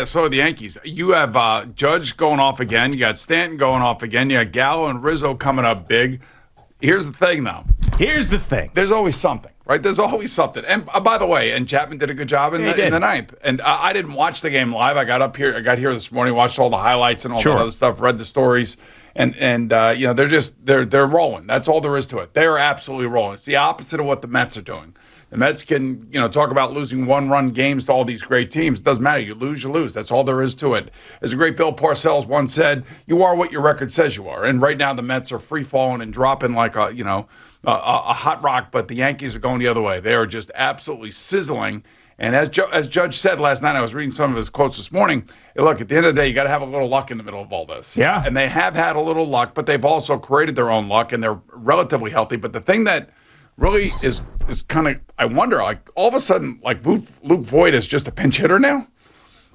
So the Yankees, you have Judge going off again. You got Stanton going off again. You got Gallo and Rizzo coming up big. Here's the thing, though. Here's the thing. There's always something, right? There's always something. And by the way, and Chapman did a good job in the ninth. And I didn't watch the game live. I got here this morning, watched all the highlights and all that other stuff, read the stories, and they're rolling. That's all there is to it. They're absolutely rolling. It's the opposite of what the Mets are doing. The Mets can, talk about losing one-run games to all these great teams. It doesn't matter. You lose, you lose. That's all there is to it. As a great Bill Parcells once said, you are what your record says you are. And right now the Mets are free-falling and dropping like a hot rock, but the Yankees are going the other way. They are just absolutely sizzling. And as Judge said last night, I was reading some of his quotes this morning, look, at the end of the day, you got to have a little luck in the middle of all this. Yeah. And they have had a little luck, but they've also created their own luck, and they're relatively healthy. But the thing that really is kind of, I wonder, like all of a sudden, like Luke Voit is just a pinch hitter now.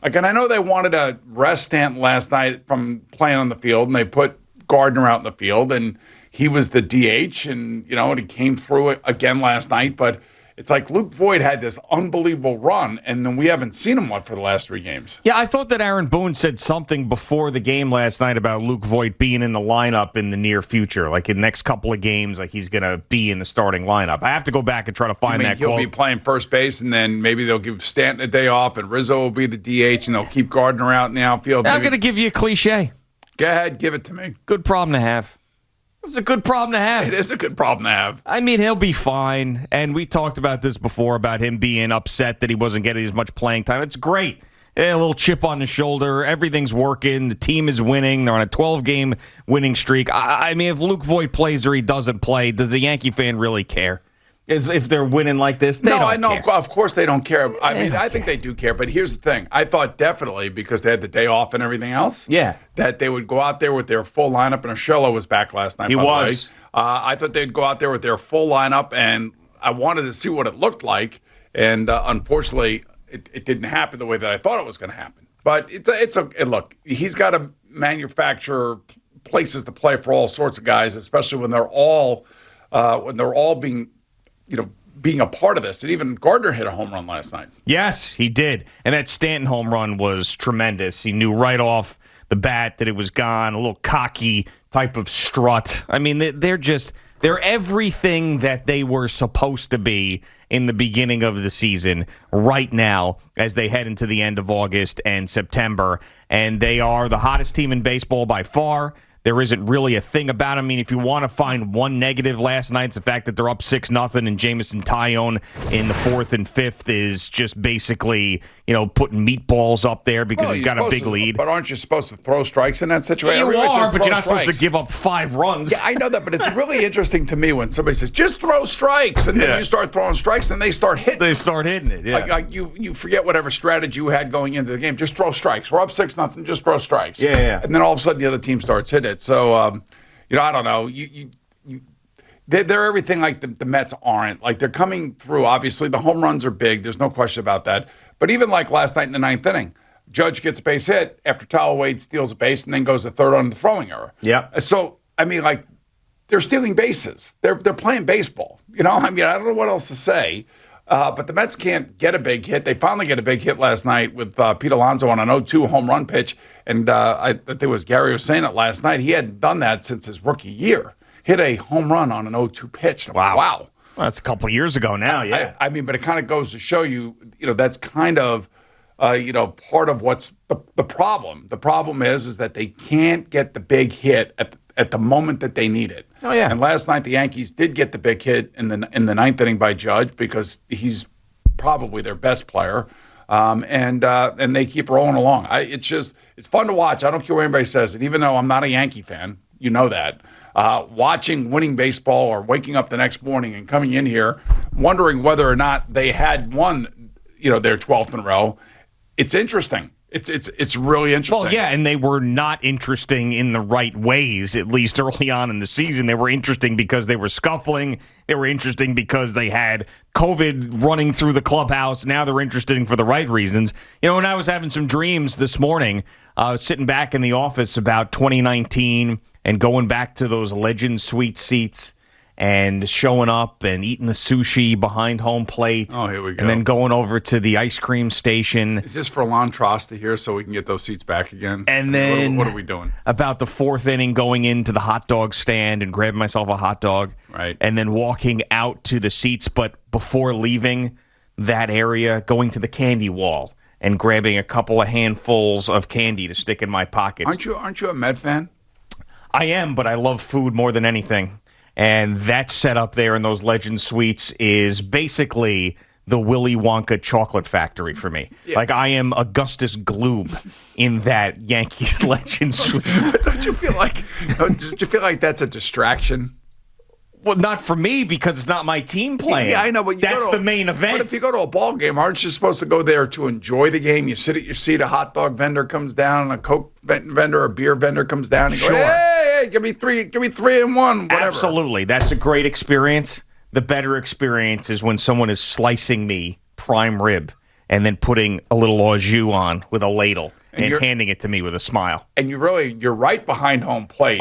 Like, and I know they wanted to rest Stanton last night from playing on the field, and they put Gardner out in the field, and he was the DH, and and he came through it again last night. But it's like Luke Voit had this unbelievable run, and then we haven't seen him for the last 3 games. Yeah, I thought that Aaron Boone said something before the game last night about Luke Voit being in the lineup in the near future, like in the next couple of games, like he's going to be in the starting lineup. I have to go back and try to find that quote. He'll be playing first base, and then maybe they'll give Stanton a day off, and Rizzo will be the DH, and they'll keep Gardner out in the outfield. I'm going to give you a cliche. Go ahead, give it to me. Good problem to have. It's a good problem to have. It is a good problem to have. I mean, he'll be fine. And we talked about this before, about him being upset that he wasn't getting as much playing time. It's great. A little chip on the shoulder. Everything's working. The team is winning. They're on a 12-game winning streak. I mean, if Luke Voit plays or he doesn't play, does a Yankee fan really care? If they're winning like this, they don't care. Of course they don't care. I think they do care. But here's the thing. I thought definitely, because they had the day off and everything else, that they would go out there with their full lineup. And Urshela was back last night, by the way. I thought they'd go out there with their full lineup, and I wanted to see what it looked like. And unfortunately, it didn't happen the way that I thought it was going to happen. But look, he's got to manufacture places to play for all sorts of guys, especially when they're all being a part of this. And even Gardner hit a home run last night. Yes, he did. And that Stanton home run was tremendous. He knew right off the bat that it was gone, a little cocky type of strut. I mean, they're everything that they were supposed to be in the beginning of the season right now as they head into the end of August and September. And they are the hottest team in baseball by far. There isn't really a thing about them. I mean, if you want to find one negative last night, it's the fact that they're up 6-0, and Jameson Taillon in the 4th and 5th is just basically, putting meatballs up there because he's got a big lead. But aren't you supposed to throw strikes in that situation? You are, but you're not supposed to give up 5 runs. Yeah, I know that, but it's really interesting to me when somebody says, just throw strikes, and then you start throwing strikes, and they start hitting. They start hitting it, yeah. Like you forget whatever strategy you had going into the game. Just throw strikes. We're up 6-0, just throw strikes. Yeah. And then all of a sudden the other team starts hitting it. So, I don't know. They're everything like the Mets aren't. Like, they're coming through. Obviously, the home runs are big. There's no question about that. But even like last night in the 9th inning, Judge gets a base hit after Tyler Wade steals a base and then goes to third on the throwing error. Yeah. So, I mean, like, they're stealing bases. They're playing baseball. I don't know what else to say. But the Mets can't get a big hit. They finally get a big hit last night with Pete Alonso on an 0-2 home run pitch. And I think it was Gary was saying it last night. He hadn't done that since his rookie year. Hit a home run on an 0-2 pitch. Wow. Well, that's a couple years ago now, yeah. I mean, but it kind of goes to show you, that's kind of, part of what's the problem. The problem is that they can't get the big hit at the moment that they need it. Oh, yeah. And last night the Yankees did get the big hit in the 9th inning by Judge because he's probably their best player. And they keep rolling along. It's fun to watch. I don't care what anybody says. And even though I'm not a Yankee fan, you know that. Watching winning baseball or waking up the next morning and coming in here wondering whether or not they had won, their 12th in a row, it's interesting. It's really interesting. Well, yeah, and they were not interesting in the right ways, at least early on in the season. They were interesting because they were scuffling. They were interesting because they had COVID running through the clubhouse. Now they're interesting for the right reasons. When I was having some dreams this morning, sitting back in the office about 2019 and going back to those Legend Suite seats and showing up and eating the sushi behind home plate. Oh, here we go. And then going over to the ice cream station. Is this for Lon Trosta here so we can get those seats back again? And then what are we doing? About the fourth inning, going into the hot dog stand and grabbing myself a hot dog. Right. And then walking out to the seats, but before leaving that area, going to the candy wall and grabbing a couple of handfuls of candy to stick in my pockets. Aren't you a Met fan? I am, but I love food more than anything. And that setup there in those Legend Suites is basically the Willy Wonka chocolate factory for me. Yeah. Like I am Augustus Gloop in that Yankees Legend Suite. But don't you feel like that's a distraction? Well, not for me because it's not my team playing. Yeah, I know, but that's the main event. But if you go to a ball game, aren't you supposed to go there to enjoy the game? You sit at your seat, a hot dog vendor comes down, a Coke vendor, a beer vendor comes down, and you go, hey, give me three and one, whatever. Absolutely, that's a great experience. The better experience is when someone is slicing me prime rib and then putting a little au jus on with a ladle and handing it to me with a smile. And you're right behind home plate,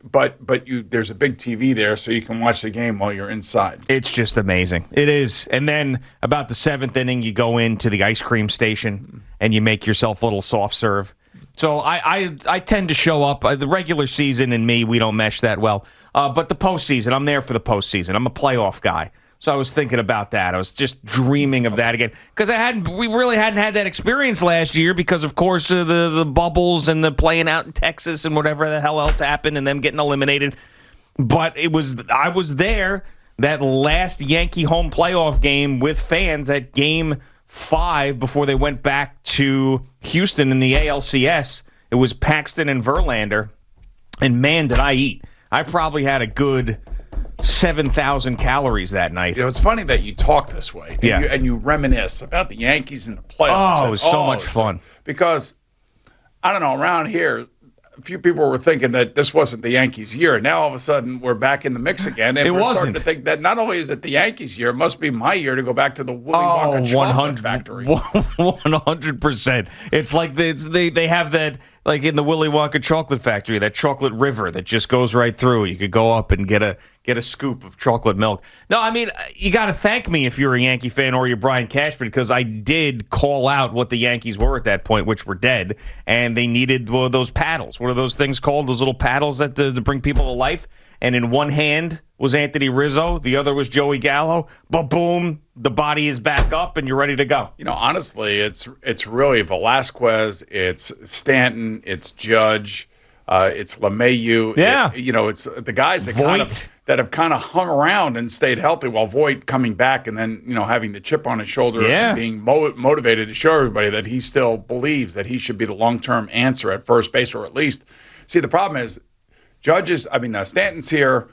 but there's a big TV there so you can watch the game while you're inside. It's just amazing. It is. And then about the seventh inning, you go into the ice cream station and you make yourself a little soft serve. So I tend to show up. The regular season and me, we don't mesh that well. But the postseason, I'm there for the postseason. I'm a playoff guy. So I was thinking about that. I was just dreaming of that again because we really hadn't had that experience last year because, of course, the bubbles and the playing out in Texas and whatever the hell else happened and them getting eliminated. But I was there that last Yankee home playoff game with fans at Game 5 before they went back to Houston in the ALCS. It was Paxton and Verlander, and man, did I eat! I probably had a good 7,000 calories that night. It's funny that you talk this way. And you reminisce about the Yankees and the playoffs. Oh, it was so much fun. Because, I don't know, around here, a few people were thinking that this wasn't the Yankees' year. Now, all of a sudden, we're back in the mix again. And we're starting to think that not only is it the Yankees' year, it must be my year to go back to the Willy Wonka chocolate factory. 100%. It's like they have that, like in the Willy Wonka chocolate factory, that chocolate river that just goes right through. You could go up and get a scoop of chocolate milk. No, I mean, you got to thank me if you're a Yankee fan or you're Brian Cashman because I did call out what the Yankees were at that point, which were dead, and they needed those paddles. What are those things called? Those little paddles that to bring people to life? And in one hand was Anthony Rizzo, the other was Joey Gallo. Ba-boom, the body is back up, and you're ready to go. Honestly, it's really Velasquez, it's Stanton, it's Judge, it's LeMahieu. Yeah. It's the guys that have kind of hung around and stayed healthy while Voit coming back and then, having the chip on his shoulder and being motivated to show everybody that he still believes that he should be the long-term answer at first base, or at least. See, the problem is Stanton's here.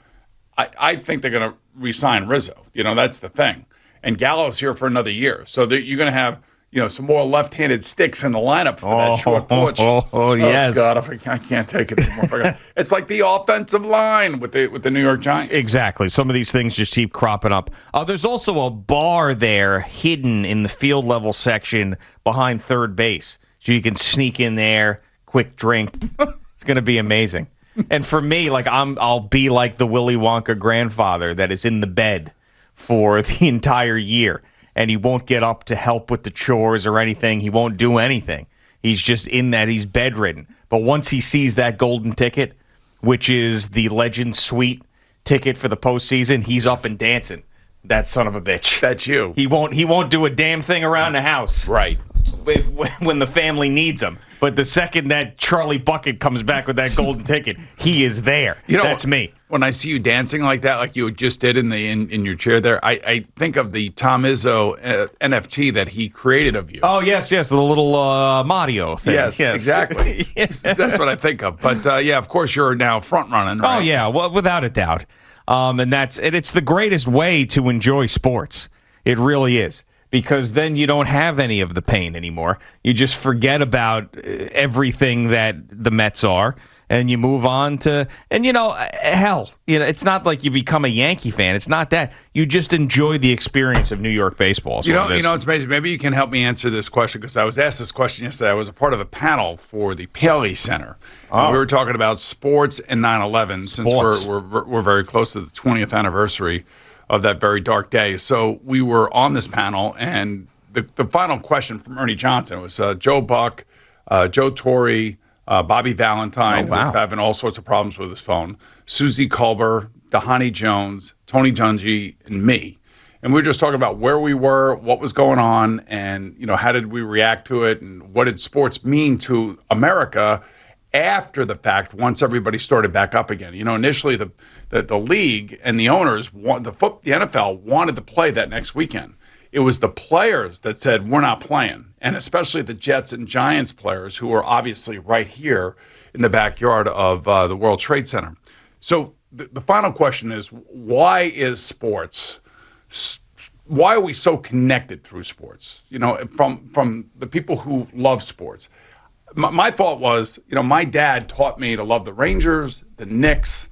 I think they're going to re-sign Rizzo. That's the thing. And Gallo's here for another year. So you're going to have, some more left-handed sticks in the lineup for that short porch. Yes. God, I can't take it anymore. It's like the offensive line with the New York Giants. Exactly. Some of these things just keep cropping up. There's also a bar there hidden in the field level section behind third base. So you can sneak in there, quick drink. It's going to be amazing. And for me, I'll be like the Willy Wonka grandfather that is in the bed for the entire year, and he won't get up to help with the chores or anything. He won't do anything. He's just in that. He's bedridden. But once he sees that golden ticket, which is the Legend Suite ticket for the postseason, he's up and dancing. That son of a bitch. That's you. He won't do a damn thing around the house. Right. When the family needs him. But the second that Charlie Bucket comes back with that golden ticket, he is there. That's me. When I see you dancing like that, like you just did in your chair there, I think of the Tom Izzo NFT that he created of you. Oh, yes, the little Mario thing. Yes, exactly. Yes. That's what I think of. But, of course, you're now front-running, right? Oh, yeah, well, without a doubt. And it's the greatest way to enjoy sports. It really is. Because then you don't have any of the pain anymore. You just forget about everything that the Mets are, and you move on to, and hell, it's not like you become a Yankee fan. It's not that. You just enjoy the experience of New York baseball. It's amazing. Maybe you can help me answer this question, because I was asked this question yesterday. I was a part of a panel for the Paley Center. We were talking about sports and 9/11, since we're very close to the 20th anniversary of that very dark day. So we were on this panel, and the final question from Ernie Johnson was Joe Buck, Joe Torre, Bobby Valentine, who was having all sorts of problems with his phone, Susie Culber, Dahani Jones, Tony Dungy, and me. And we were just talking about where we were, what was going on, and how did we react to it, and what did sports mean to America after the fact, once everybody started back up again. Initially the league and the owners, the NFL wanted to play that next weekend. It was the players that said, we're not playing, and especially the Jets and Giants players, who are obviously right here in the backyard of the World Trade Center. So the final question is, why is sports, why are we so connected through sports? From the people who love sports. My thought was, my dad taught me to love the Rangers, the Knicks,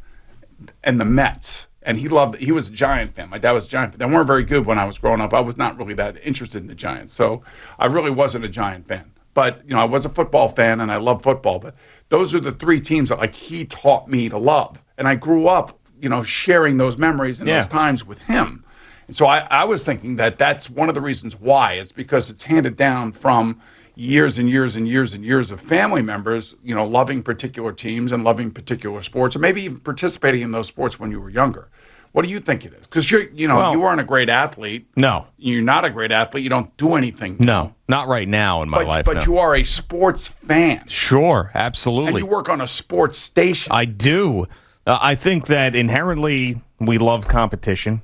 and the Mets. And he was a Giant fan. My dad was a Giant fan. They weren't very good when I was growing up. I was not really that interested in the Giants. So I really wasn't a Giant fan. But, I was a football fan, and I love football. But those are the three teams that, he taught me to love. And I grew up, sharing those memories and those times with him. And so I was thinking that that's one of the reasons why. It's because it's handed down from years and years and years and years of family members, loving particular teams and loving particular sports, or maybe even participating in those sports when you were younger. What do you think it is? Because you weren't a great athlete. No. You're not a great athlete. You don't do anything. No, not right now in my life. But you are a sports fan. Sure, absolutely. And you work on a sports station. I do. I think that inherently we love competition.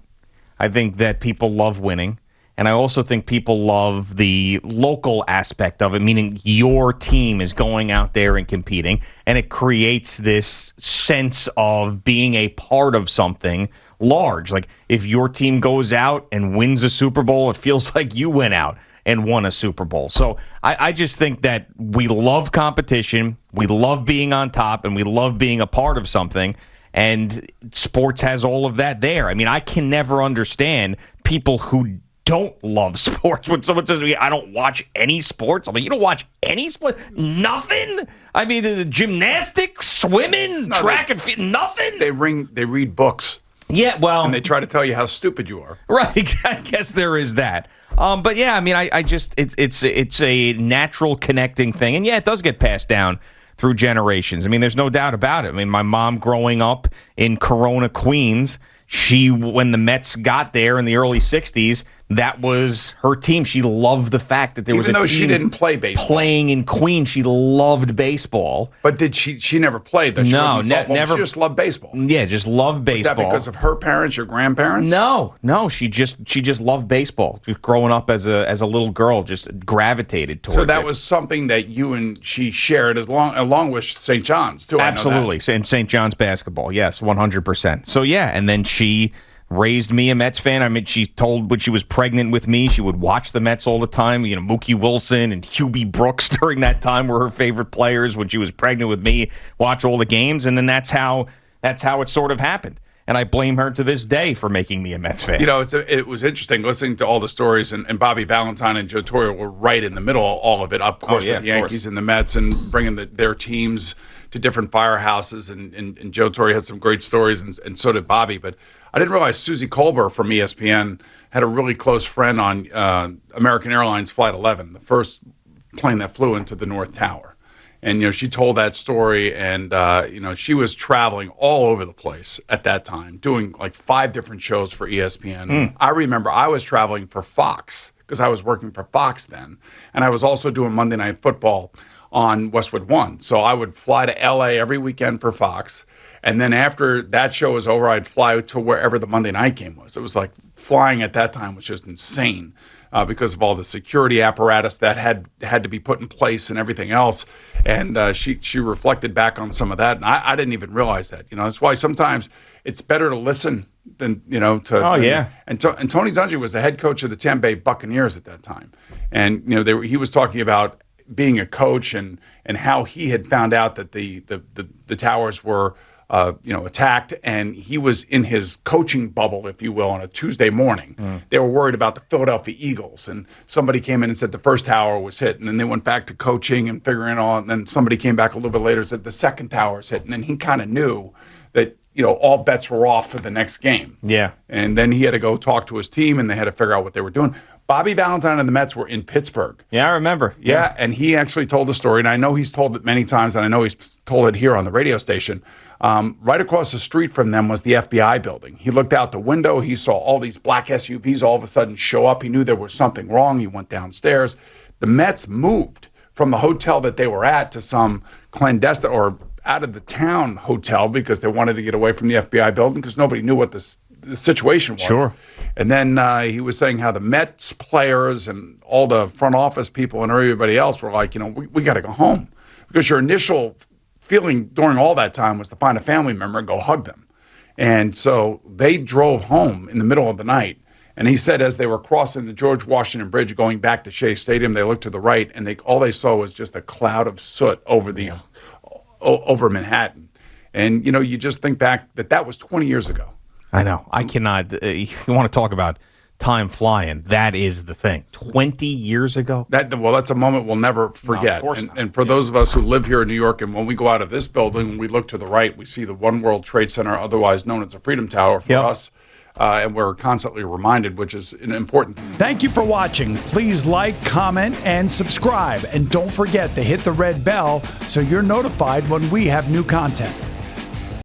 I think that people love winning. And I also think people love the local aspect of it, meaning your team is going out there and competing, and it creates this sense of being a part of something large. Like if your team goes out and wins a Super Bowl, it feels like you went out and won a Super Bowl. So I just think that we love competition, we love being on top, and we love being a part of something. And sports has all of that there. I mean, I can never understand people who don't love sports. When someone says to me, I don't watch any sports, I'm like, you don't watch any sports? Nothing? I mean, the gymnastics, swimming, track and field, nothing? They read books. Yeah, well. And they try to tell you how stupid you are. Right, I guess there is that. But yeah, I mean, I just, it's a natural connecting thing. And yeah, it does get passed down through generations. I mean, there's no doubt about it. I mean, my mom growing up in Corona, Queens, when the Mets got there in the early 60s, that was her team. She loved the fact that there was a team. Even though she didn't play baseball. Playing in Queens, she loved baseball. But did she never played? No, never. She just loved baseball. Yeah, just loved baseball. Was that because of her parents, your grandparents? No. She just loved baseball. Just growing up as a little girl, just gravitated towards it. So that was something that you and she shared along with St. John's, too. Absolutely. And St. John's basketball, yes, 100%. So yeah, and then she raised me a Mets fan. I mean, she told when she was pregnant with me, she would watch the Mets all the time. Mookie Wilson and Hubie Brooks during that time were her favorite players. When she was pregnant with me, watch all the games, and then that's how it sort of happened. And I blame her to this day for making me a Mets fan. It was interesting listening to all the stories, and Bobby Valentine and Joe Torre were right in the middle of all of it. Of course, with the Yankees and the Mets, and bringing their teams to different firehouses. And Joe Torre had some great stories, and so did Bobby. But I didn't realize Susie Colbert from ESPN had a really close friend on American Airlines Flight 11, the first plane that flew into the North Tower. And, she told that story, and, she was traveling all over the place at that time, doing like 5 different shows for ESPN. I remember I was traveling for Fox, because I was working for Fox then, and I was also doing Monday Night Football on Westwood One. So I would fly to L.A. every weekend for Fox, and then after that show was over, I'd fly to wherever the Monday night game was. It was like flying at that time was just insane. Because of all the security apparatus that had to be put in place and everything else. And she reflected back on some of that, and I didn't even realize that. That's why sometimes it's better to listen than, to... Oh, yeah. And Tony Dungy was the head coach of the Tampa Bay Buccaneers at that time. And, he was talking about being a coach and how he had found out that the towers were attacked, and he was in his coaching bubble, if you will, on a Tuesday morning. They were worried about the Philadelphia Eagles, and somebody came in and said the first tower was hit, and then they went back to coaching and figuring it out, and then somebody came back a little bit later and said the second tower was hit, and then he kind of knew that all bets were off for the next game. Yeah. And then he had to go talk to his team, and they had to figure out what they were doing. Bobby Valentine and the Mets were in Pittsburgh. Yeah, I remember. Yeah, and he actually told the story, and I know he's told it many times, and I know he's told it here on the radio station. Right across the street from them was the FBI building. He looked out the window. He saw all these black SUVs all of a sudden show up. He knew there was something wrong. He went downstairs. The Mets moved from the hotel that they were at to some clandestine or out of the town hotel because they wanted to get away from the FBI building because nobody knew what the situation was. Sure. And then he was saying how the Mets players and all the front office people and everybody else were like, we got to go home because your initial feeling during all that time was to find a family member and go hug them. And so they drove home in the middle of the night. And he said as they were crossing the George Washington Bridge going back to Shea Stadium, they looked to the right and all they saw was just a cloud of soot over Manhattan. And, you just think back that was 20 years ago. I know. I cannot. You want to talk about time flying. That is the thing. 20 years ago? That's a moment we'll never forget. No, of course not. And for those of us who live here in New York, and when we go out of this building, when we look to the right, we see the One World Trade Center, otherwise known as the Freedom Tower for us. And we're constantly reminded, which is an important thing. Thank you for watching. Please like, comment, and subscribe. And don't forget to hit the red bell so you're notified when we have new content.